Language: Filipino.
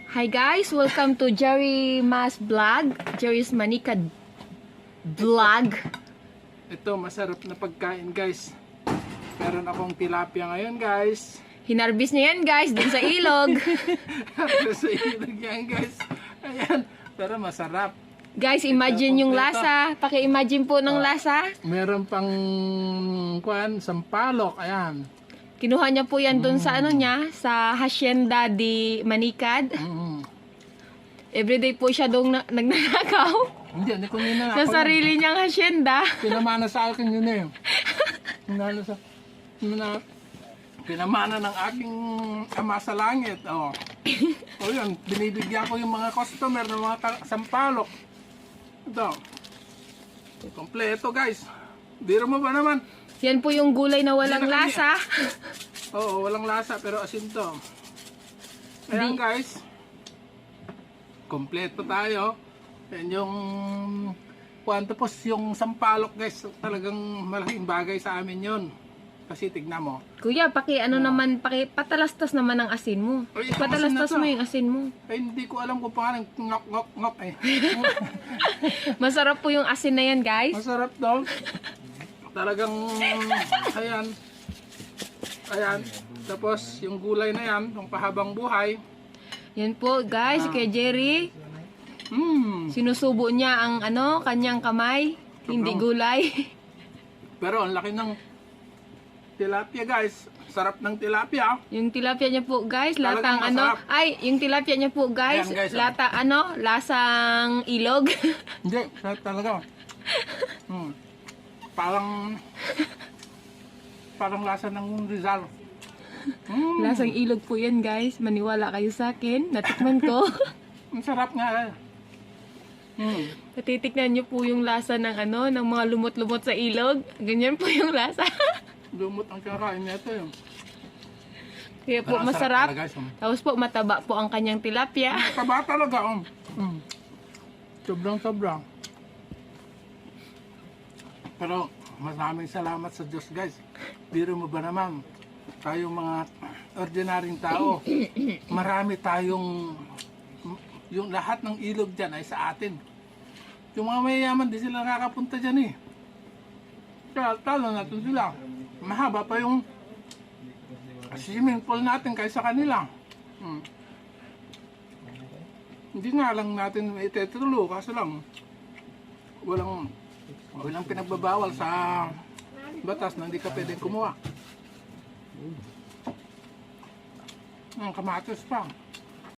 Hi guys, welcome to Jerry Mas Vlog, Jerry's Manika Vlog. Ito, masarap na pagkain guys. Meron akong tilapia ngayon guys. Hinarbis niya yan guys, dun sa ilog. Sa ilog yan guys. Ayan, pero masarap. Guys, imagine yung kompleto. lasa. Paki-imagine po ng lasa. Meron pang sampalok, ayan. Kinuha niya po yan dun sa ano niya, sa Hacienda de Manicad. Everyday po siya doon nagnanakaw. Hindi ko nina. Sa sarili niyang hacienda. Pinamana sa akin yun eh. Pinamana ng aking ama sa langit. O yun, binibigyan ko yung mga customer ng mga sampalok. Ito. Kompleto guys. Biro mo ba naman? Yan po yung gulay na walang Hindi na kami- lasa. Oo, walang lasa pero asin to. Ayan guys. Kompleto tayo. Yan yung tapos yung sampalok guys, talagang malaking bagay sa amin yun. Kasi tignan mo. Kuya, naman, patalastas naman ang asin mo. Ay, Patalastas asin na to. mo yung asin mo. Ay, hindi ko alam kung paano ngok ngok ngok eh. Masarap po yung asin na yan, guys. Masarap daw. Talagang ayan. Ayan. Tapos yung gulay na yan, yung pahabang buhay. Yan po, guys, kay Jerry. Sinusubo niya ang kanyang kamay, hindi gulay. Pero ang laki ng tilapia guys. Sarap ng tilapia. Yung tilapia niya po, guys, Talagang latang masarap. yung tilapia niya po, guys, Ayan, guys, lasang ilog. Hindi, sarap talaga. Parang lasa ng Rizal. Lasang ilog po yan, guys. Maniwala kayo sa akin. Natikman ko. Ang sarap nga. Natitiknan niyo po yung lasa ng ng mga lumot-lumot sa ilog. Ganyan po yung lasa. Lumot ang kakain nito yun. Kaya po Pero ang masarap. sarap talaga, Tapos po mataba po ang kanyang tilapia. Taba talaga. Sobrang. Pero maraming salamat sa Diyos guys. Biro mo ba naman? Tayong mga ordinaryong tao. Marami tayong yung lahat ng ilog dyan ay sa atin. Yung mga mayayaman, di sila nakakapunta dyan eh. Kaya talo natin sila. Mahaba pa yung swimming pool natin kaysa kanila. Hindi nga lang natin itetulo kasi lang walang pinagbabawal sa batas na hindi ka pwedeng kumuha. Ang kamatis pa.